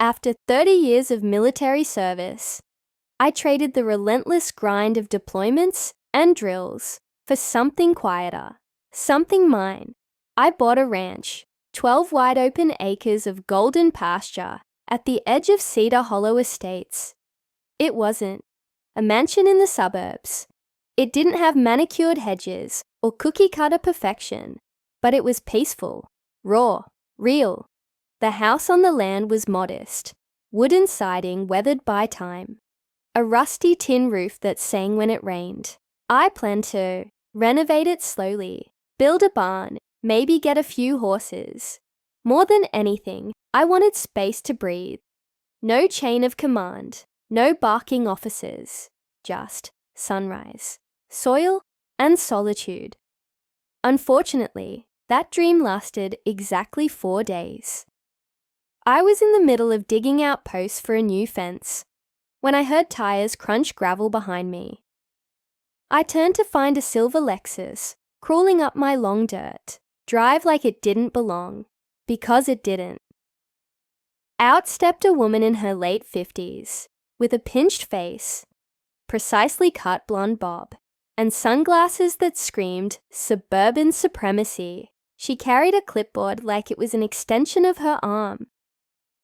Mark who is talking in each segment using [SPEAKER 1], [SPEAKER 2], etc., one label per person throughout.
[SPEAKER 1] After 30 years of military service, I traded the relentless grind of deployments and drills for something quieter, something mine. I bought a ranch, 12 wide-open acres of golden pasture at the edge of Cedar Hollow Estates. It wasn't a mansion in the suburbs. It didn't have manicured hedges or cookie-cutter perfection, but it was peaceful, raw, real. The house on the land was modest, wooden siding weathered by time, a rusty tin roof that sang when it rained. I planned to renovate it slowly, build a barn, maybe get a few horses. More than anything, I wanted space to breathe. No chain of command, no barking officers, just sunrise, soil, and solitude. Unfortunately, that dream lasted exactly 4 days. I was in the middle of digging out posts for a new fence when I heard tires crunch gravel behind me. I turned to find a silver Lexus crawling up my long dirt, drive like it didn't belong, because it didn't. Out stepped a woman in her late 50s, with a pinched face, precisely cut blonde bob, and sunglasses that screamed suburban supremacy. She carried a clipboard like it was an extension of her arm.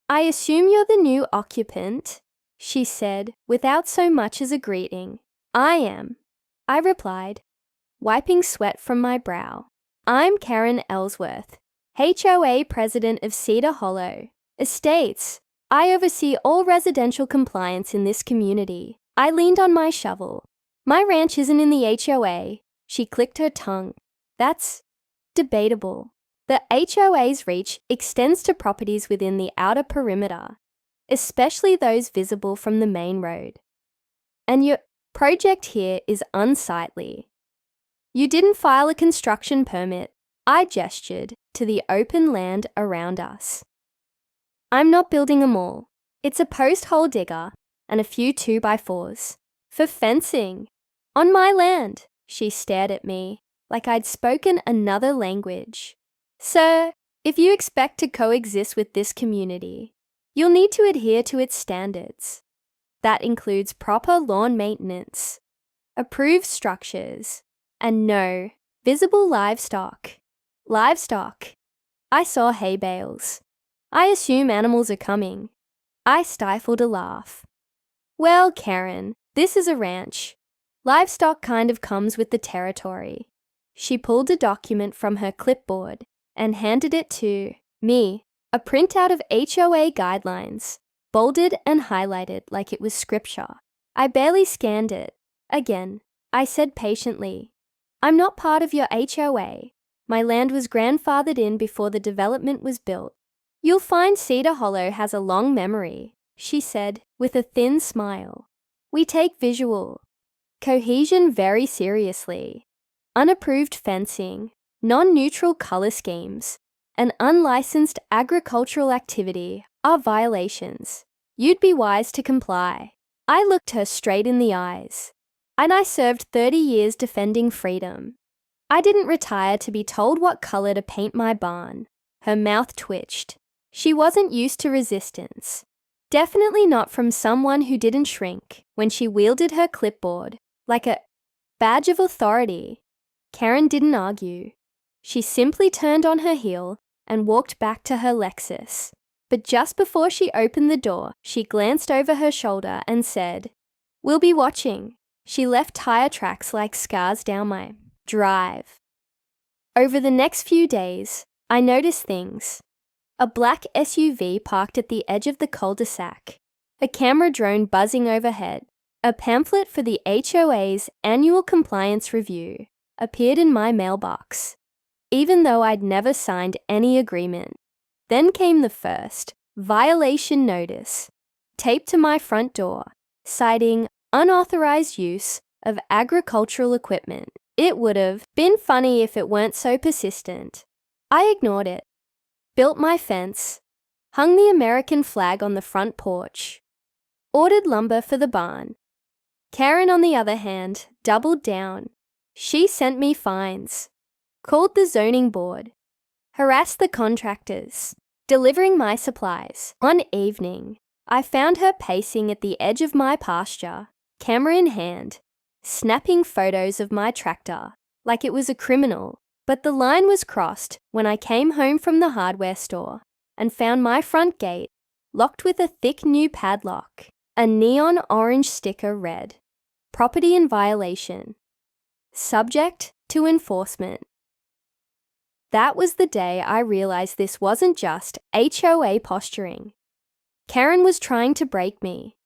[SPEAKER 1] "I assume you're the new occupant," she said, without so much as a greeting. "I am," I replied, wiping sweat from my brow. "I'm Karen Ellsworth, HOA president of Cedar Hollow Estates. I oversee all residential compliance in this community." I leaned on my shovel. "My ranch isn't in the HOA." She clicked her tongue. "That's debatable. The HOA's reach extends to properties within the outer perimeter, especially those visible from the main road. And your project here is unsightly. You didn't file a construction permit." I gestured to the open land around us. "I'm not building a mall. It's a post hole digger and a few 2x4s. For fencing. On my land." She stared at me like I'd spoken another language. "Sir, if you expect to coexist with this community, you'll need to adhere to its standards. That includes proper lawn maintenance, approved structures, and no visible livestock." Livestock. I saw hay bales. "I assume animals are coming." I stifled a laugh. "Well, Karen, this is a ranch. Livestock kind of comes with the territory." She pulled a document from her clipboard and handed it to me, a printout of HOA guidelines, bolded and highlighted like it was scripture. I barely scanned it. Again, I said patiently, "I'm not part of your HOA. My land was grandfathered in before the development was built." "You'll find Cedar Hollow has a long memory," she said with a thin smile. "We take visual cohesion very seriously. Unapproved fencing, non-neutral color schemes, and unlicensed agricultural activity are violations. You'd be wise to comply." I looked her straight in the eyes. "And I served 30 years defending freedom. I didn't retire to be told what color to paint my barn." Her mouth twitched. She wasn't used to resistance. Definitely not from someone who didn't shrink when she wielded her clipboard like a badge of authority. Karen didn't argue. She simply turned on her heel and walked back to her Lexus. But just before she opened the door, she glanced over her shoulder and said, "We'll be watching." She left tire tracks like scars down my drive. Over the next few days, I noticed things. A black SUV parked at the edge of the cul-de-sac, a camera drone buzzing overhead, a pamphlet for the HOA's annual compliance review appeared in my mailbox, even though I'd never signed any agreement. Then came the first violation notice, taped to my front door, citing unauthorized use of agricultural equipment. It would have been funny if it weren't so persistent. I ignored it, built my fence, hung the American flag on the front porch, ordered lumber for the barn. Karen, on the other hand, doubled down. She sent me fines, called the zoning board, harassed the contractors, delivering my supplies. One evening, I found her pacing at the edge of my pasture, camera in hand, snapping photos of my tractor like it was a criminal. But the line was crossed when I came home from the hardware store and found my front gate locked with a thick new padlock, a neon orange sticker read, "Property in violation. Subject to enforcement." That was the day I realized this wasn't just HOA posturing. Karen was trying to break me,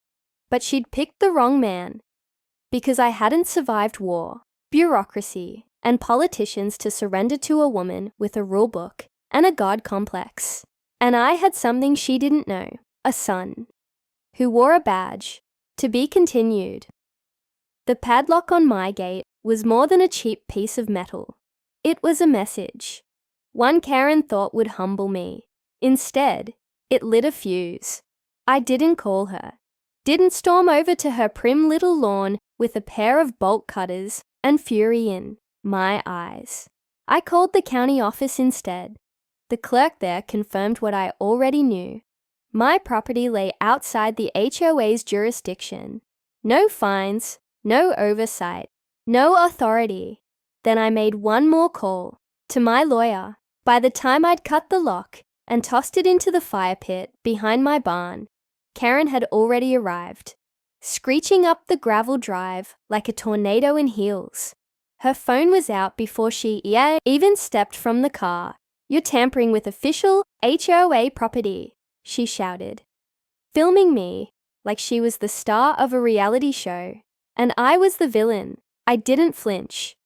[SPEAKER 1] but she'd picked the wrong man because I hadn't survived war, bureaucracy, and politicians to surrender to a woman with a rule book and a God complex. And I had something she didn't know, a son who wore a badge, to be continued. The padlock on my gate was more than a cheap piece of metal. It was a message. One Karen thought would humble me. Instead, it lit a fuse. I didn't call her, didn't storm over to her prim little lawn with a pair of bolt cutters and fury in my eyes. I called the county office instead. The clerk there confirmed what I already knew. My property lay outside the HOA's jurisdiction. No fines, no oversight, no authority. Then I made one more call to my lawyer. By the time I'd cut the lock and tossed it into the fire pit behind my barn, Karen had already arrived, screeching up the gravel drive like a tornado in heels. Her phone was out before she even stepped from the car. "You're tampering with official HOA property," she shouted, filming me like she was the star of a reality show, and I was the villain. I didn't flinch.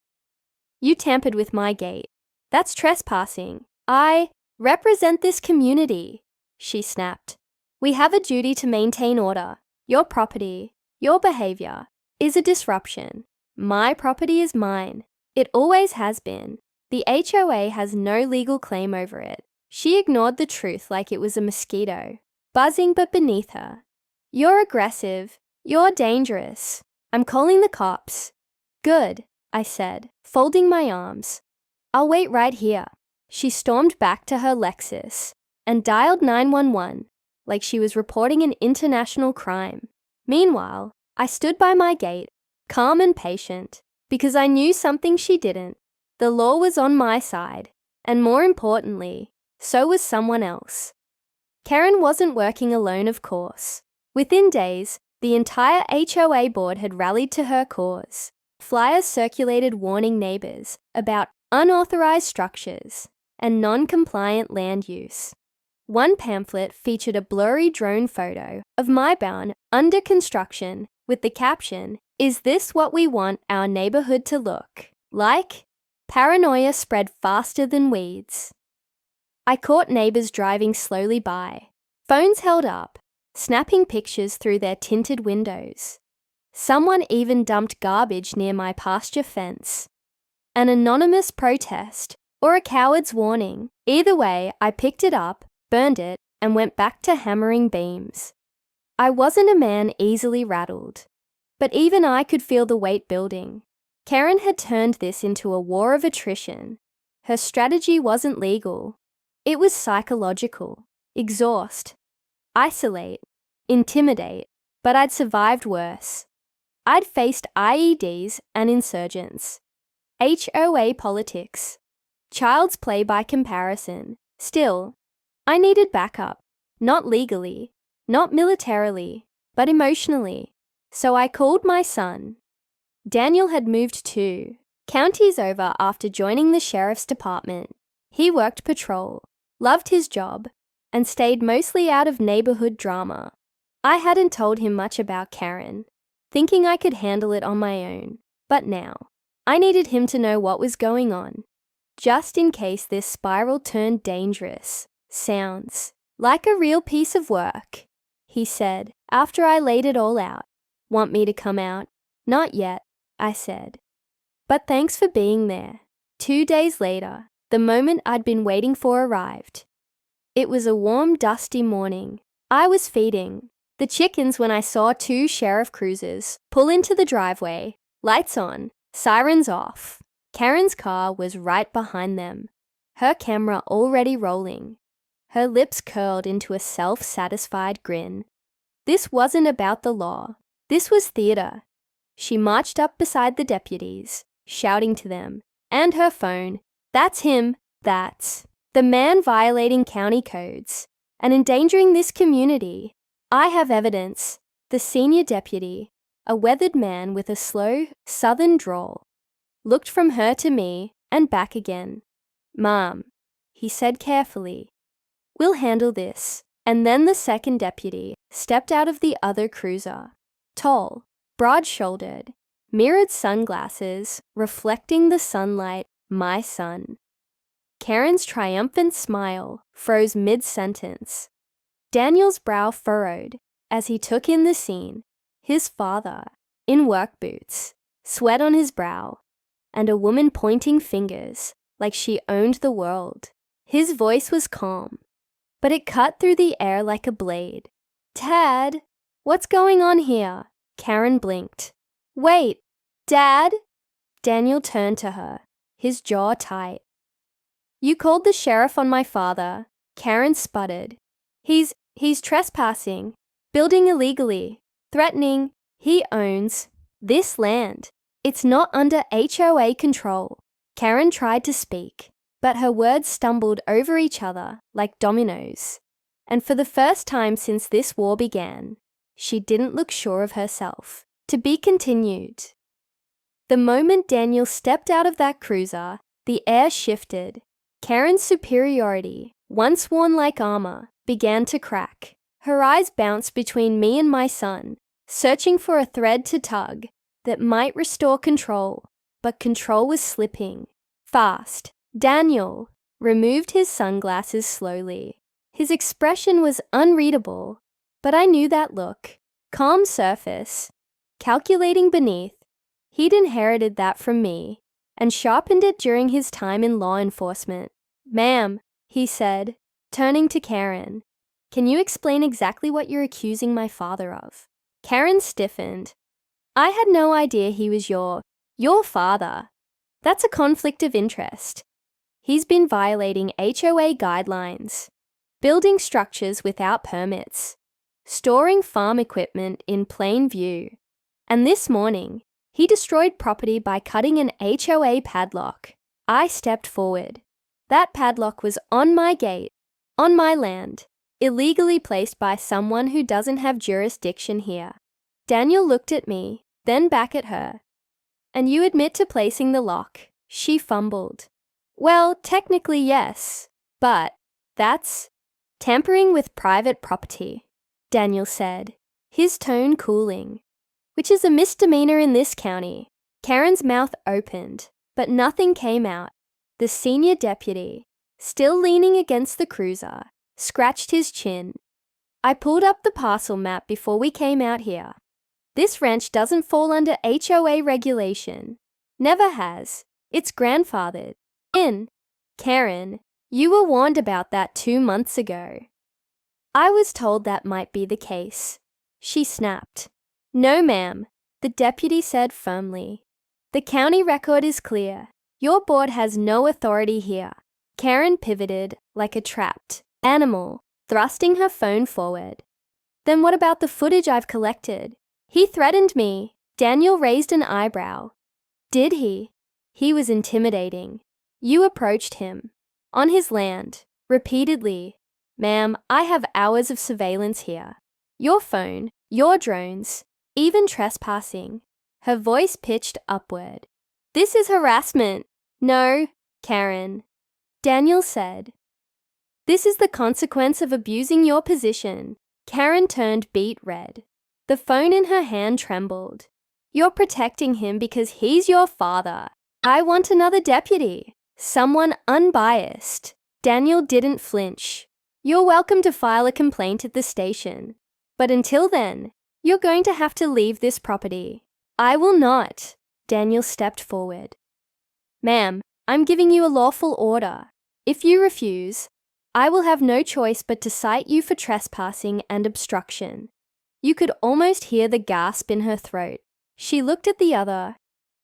[SPEAKER 1] "You tampered with my gate. That's trespassing. I represent this community," she snapped. "We have a duty to maintain order. Your property, your behavior, is a disruption. My property is mine. It always has been. The HOA has no legal claim over it." She ignored the truth like it was a mosquito, buzzing but beneath her. "You're aggressive. You're dangerous. I'm calling the cops." "Good," I said, folding my arms. "I'll wait right here." She stormed back to her Lexus and dialed 911 like she was reporting an international crime. Meanwhile, I stood by my gate, calm and patient, because I knew something she didn't. The law was on my side, and more importantly, so was someone else. Karen wasn't working alone, of course. Within days, the entire HOA board had rallied to her cause. Flyers circulated warning neighbors about unauthorized structures and non-compliant land use. One pamphlet featured a blurry drone photo of my barn under construction with the caption, "Is this what we want our neighborhood to look like?" Paranoia spread faster than weeds. I caught neighbors driving slowly by, phones held up, snapping pictures through their tinted windows. Someone even dumped garbage near my pasture fence. An anonymous protest or a coward's warning. Either way, I picked it up, burned it, and went back to hammering beams. I wasn't a man easily rattled, but even I could feel the weight building. Karen had turned this into a war of attrition. Her strategy wasn't legal. It was psychological. Exhaust, isolate, intimidate, but I'd survived worse. I'd faced IEDs and insurgents, HOA politics, child's play by comparison. Still, I needed backup, not legally, not militarily, but emotionally. So I called my son. Daniel had moved 2 counties over after joining the sheriff's department. He worked patrol, loved his job, and stayed mostly out of neighborhood drama. I hadn't told him much about Karen, thinking I could handle it on my own, but now, I needed him to know what was going on, just in case this spiral turned dangerous. "Sounds like a real piece of work," he said after I laid it all out. "Want me to come out?" "Not yet," I said. "But thanks for being there." 2 days later, the moment I'd been waiting for arrived. It was a warm, dusty morning. I was feeding the chickens when I saw 2 sheriff cruisers pull into the driveway, lights on, sirens off. Karen's car was right behind them, her camera already rolling. Her lips curled into a self-satisfied grin. This wasn't about the law. This was theater. She marched up beside the deputies, shouting to them, and her phone, "That's him, that's the man violating county codes and endangering this community. I have evidence." The senior deputy, a weathered man with a slow, southern drawl, looked from her to me and back again. "Ma'am," he said carefully, "we'll handle this." And then the second deputy stepped out of the other cruiser. Tall, broad-shouldered, mirrored sunglasses, reflecting the sunlight, my son. Karen's triumphant smile froze mid-sentence. Daniel's brow furrowed as he took in the scene. His father, in work boots, sweat on his brow, and a woman pointing fingers like she owned the world. His voice was calm, but it cut through the air like a blade. "Dad, what's going on here?" Karen blinked. "Wait, Dad?" Daniel turned to her, his jaw tight. "You called the sheriff on my father," Karen sputtered. He's trespassing, building illegally, threatening. He owns this land. It's not under HOA control." Karen tried to speak, but her words stumbled over each other like dominoes. And for the first time since this war began, she didn't look sure of herself. To be continued. The moment Daniel stepped out of that cruiser, the air shifted. Karen's superiority, once worn like armor, began to crack. Her eyes bounced between me and my son, searching for a thread to tug that might restore control, but control was slipping. Fast. Daniel removed his sunglasses slowly. His expression was unreadable, but I knew that look. Calm surface, calculating beneath. He'd inherited that from me and sharpened it during his time in law enforcement. "Ma'am," he said, turning to Karen, "can you explain exactly what you're accusing my father of?" Karen stiffened. "I had no idea he was your father. That's a conflict of interest. He's been violating HOA guidelines, building structures without permits, storing farm equipment in plain view. And this morning, he destroyed property by cutting an HOA padlock." I stepped forward. "That padlock was on my gate, on my land, illegally placed by someone who doesn't have jurisdiction here." Daniel looked at me, then back at her. "And you admit to placing the lock?" She fumbled. "Well, technically yes, but that's tampering with private property," Daniel said, his tone cooling, "which is a misdemeanor in this county." Karen's mouth opened, but nothing came out. The senior deputy, still leaning against the cruiser, scratched his chin. "I pulled up the parcel map before we came out here. This ranch doesn't fall under HOA regulation. Never has. It's grandfathered in." "Karen, you were warned about that 2 months ago." "I was told that might be the case," she snapped. "No, ma'am," the deputy said firmly. "The county record is clear. Your board has no authority here." Karen pivoted like a trapped animal, thrusting her phone forward. "Then what about the footage I've collected?" "He threatened me." Daniel raised an eyebrow. "Did he?" "He was intimidating. You approached him. On his land. Repeatedly." "Ma'am, I have hours of surveillance here. Your phone, your drones, even trespassing." Her voice pitched upward. "This is harassment." "No, Karen," Daniel said. "This is the consequence of abusing your position." Karen turned beet red. The phone in her hand trembled. "You're protecting him because he's your father. I want another deputy. Someone unbiased." Daniel didn't flinch. "You're welcome to file a complaint at the station. But until then, you're going to have to leave this property." "I will not." Daniel stepped forward. "Ma'am, I'm giving you a lawful order. If you refuse, I will have no choice but to cite you for trespassing and obstruction." You could almost hear the gasp in her throat. She looked at the other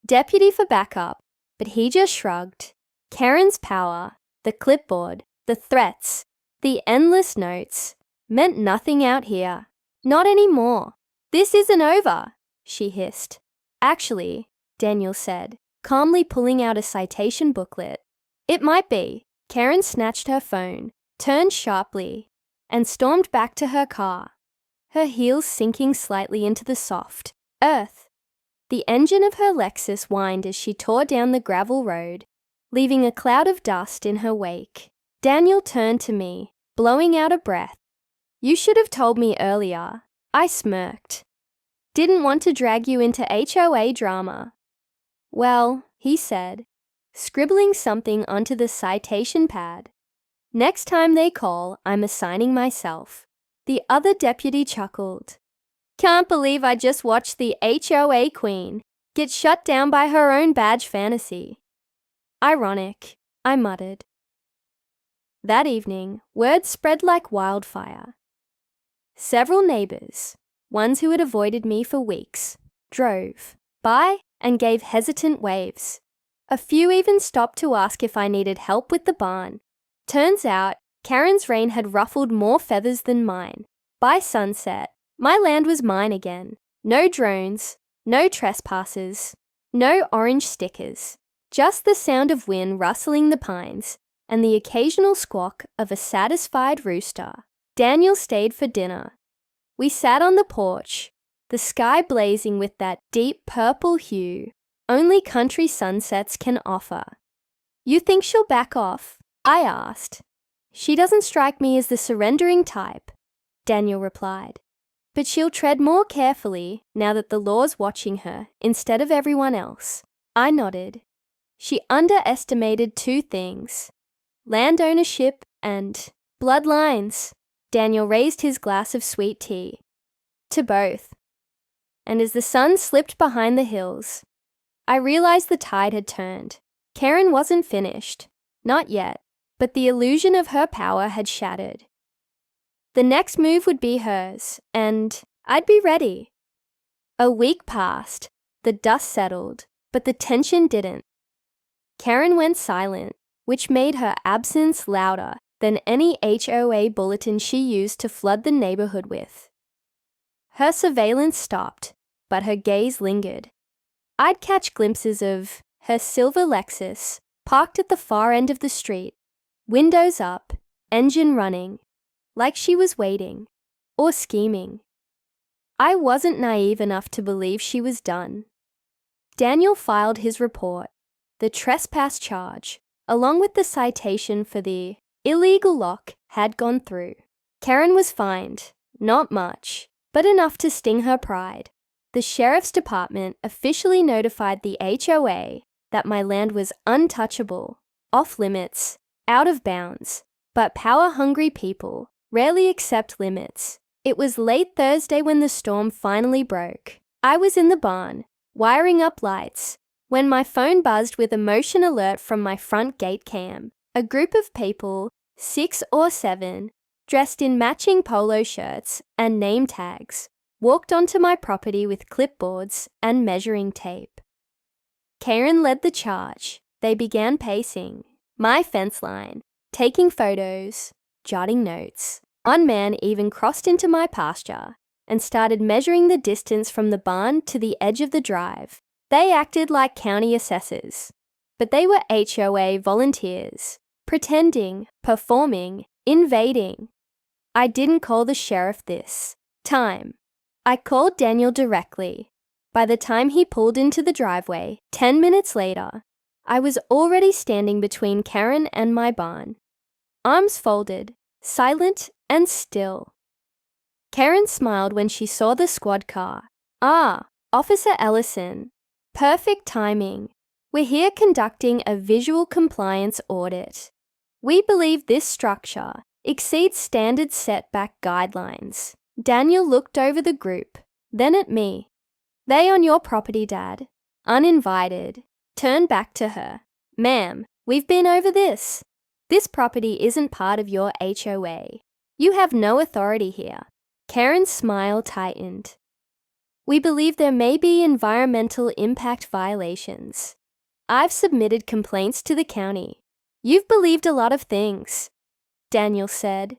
[SPEAKER 1] deputy for backup, but he just shrugged. Karen's power, the clipboard, the threats, The endless notes meant nothing out here. Not anymore. This isn't over, she hissed. Actually, Daniel said, calmly pulling out a citation booklet. It might be. Karen snatched her phone, turned sharply, and stormed back to her car, her heels sinking slightly into the soft earth. The engine of her Lexus whined as she tore down the gravel road, leaving a cloud of dust in her wake. Daniel turned to me, blowing out a breath. You should have told me earlier. I smirked. Didn't want to drag you into HOA drama. Well, he said, scribbling something onto the citation pad. Next time they call, I'm assigning myself. The other deputy chuckled. Can't believe I just watched the HOA queen get shut down by her own badge fantasy. Ironic, I muttered. That evening, word spread like wildfire. Several neighbors, ones who had avoided me for weeks, drove by and gave hesitant waves. A few even stopped to ask if I needed help with the barn. Turns out, Karen's reign had ruffled more feathers than mine. By sunset, my land was mine again. No drones, no trespassers, no orange stickers. Just the sound of wind rustling the pines and the occasional squawk of a satisfied rooster. Daniel stayed for dinner. We sat on the porch, the sky blazing with that deep purple hue only country sunsets can offer. You think she'll back off? I asked. She doesn't strike me as the surrendering type, Daniel replied. But she'll tread more carefully now that the law's watching her instead of everyone else. I nodded. She underestimated two things: land ownership and bloodlines. Daniel raised his glass of sweet tea. To both. And as the sun slipped behind the hills, I realized the tide had turned. Karen wasn't finished. Not yet. But the illusion of her power had shattered. The next move would be hers, and I'd be ready. A week passed, the dust settled, but the tension didn't. Karen went silent, which made her absence louder than any HOA bulletin she used to flood the neighborhood with. Her surveillance stopped, but her gaze lingered. I'd catch glimpses of her silver Lexus, parked at the far end of the street, windows up, engine running, like she was waiting, or scheming. I wasn't naive enough to believe she was done. Daniel filed his report, the trespass charge, along with the citation for the illegal lock, had gone through. Karen was fined, not much, but enough to sting her pride. The sheriff's department officially notified the HOA that my land was untouchable, off limits, out of bounds, but power-hungry people rarely accept limits. It was late Thursday when the storm finally broke. I was in the barn, wiring up lights, when my phone buzzed with a motion alert from my front gate cam. A group of people, 6 or 7, dressed in matching polo shirts and name tags, walked onto my property with clipboards and measuring tape. Karen led the charge. They began pacing my fence line, taking photos, jotting notes. One man even crossed into my pasture and started measuring the distance from the barn to the edge of the drive. They acted like county assessors, but they were HOA volunteers, pretending, performing, invading. I didn't call the sheriff this time. I called Daniel directly. By the time he pulled into the driveway, 10 minutes later, I was already standing between Karen and my barn, arms folded, silent and still. Karen smiled when she saw the squad car. Ah, Officer Ellison. Perfect timing. We're here conducting a visual compliance audit. We believe this structure exceeds standard setback guidelines. Daniel looked over the group, then at me. They on your property, Dad. Uninvited. Turned back to her. Ma'am, we've been over this. This property isn't part of your HOA. You have no authority here. Karen's smile tightened. We believe there may be environmental impact violations. I've submitted complaints to the county. You've believed a lot of things. Daniel said,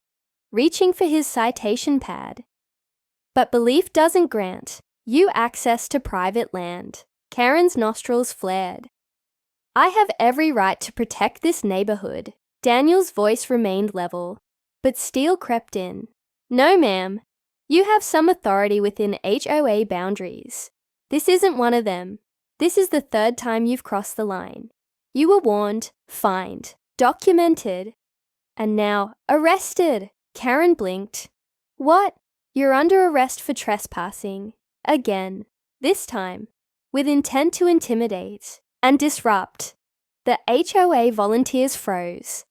[SPEAKER 1] reaching for his citation pad. But belief doesn't grant you access to private land. Karen's nostrils flared. I have every right to protect this neighborhood. Daniel's voice remained level, but steel crept in. No, ma'am. You have some authority within HOA boundaries. This isn't one of them. This is the third time you've crossed the line. You were warned, fined, documented, and now arrested. Karen blinked. What? You're under arrest for trespassing. Again. This time, with intent to intimidate and disrupt. The HOA volunteers froze.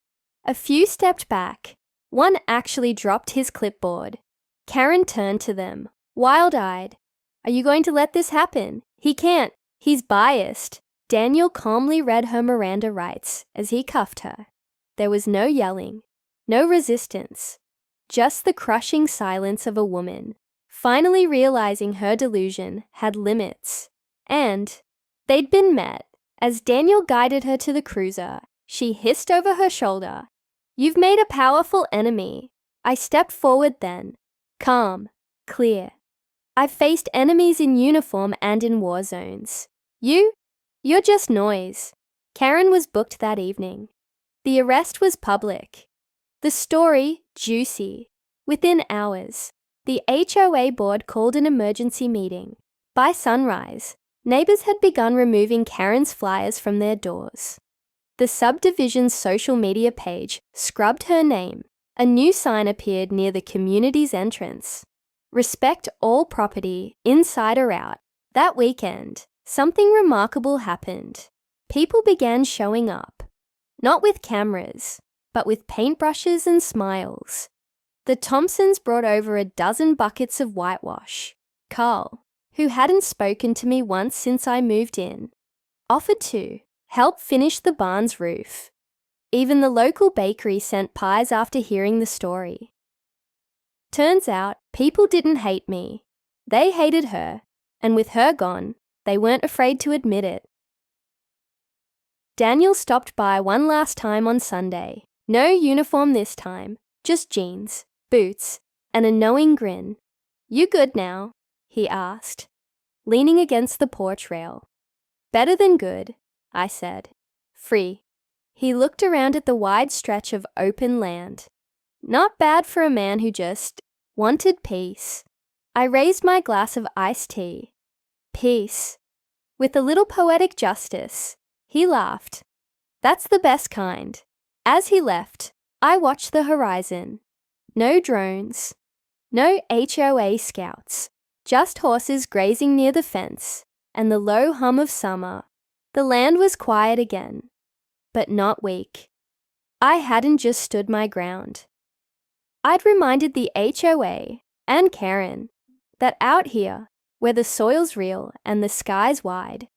[SPEAKER 1] A few stepped back. One actually dropped his clipboard. Karen turned to them, wild-eyed. Are you going to let this happen? He can't. He's biased. Daniel calmly read her Miranda rights as he cuffed her. There was no yelling, no resistance, just the crushing silence of a woman, finally realizing her delusion had limits. And they'd been met. As Daniel guided her to the cruiser, she hissed over her shoulder, You've made a powerful enemy. I stepped forward then, calm, clear. I've faced enemies in uniform and in war zones. You're just noise. Karen was booked that evening. The arrest was public. The story, juicy. Within hours, the HOA board called an emergency meeting. By sunrise, neighbors had begun removing Karen's flyers from their doors. The subdivision's social media page scrubbed her name. A new sign appeared near the community's entrance. Respect all property, inside or out. That weekend, something remarkable happened. People began showing up. Not with cameras, but with paintbrushes and smiles. The Thompsons brought over a dozen buckets of whitewash. Carl, who hadn't spoken to me once since I moved in, offered to help finish the barn's roof. Even the local bakery sent pies after hearing the story. Turns out, people didn't hate me. They hated her, and with her gone, they weren't afraid to admit it. Daniel stopped by one last time on Sunday. No uniform this time, just jeans, boots, and a knowing grin. You good now? He asked, leaning against the porch rail. Better than good, I said. Free. He looked around at the wide stretch of open land. Not bad for a man who just wanted peace. I raised my glass of iced tea. Peace. With a little poetic justice. He laughed. That's the best kind. As he left, I watched the horizon. No drones. No HOA scouts. Just horses grazing near the fence, and the low hum of summer. The land was quiet again, but not weak. I hadn't just stood my ground. I'd reminded the HOA and Karen that out here, where the soil's real and the sky's wide,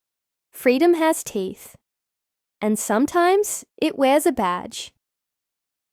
[SPEAKER 1] freedom has teeth. And sometimes it wears a badge.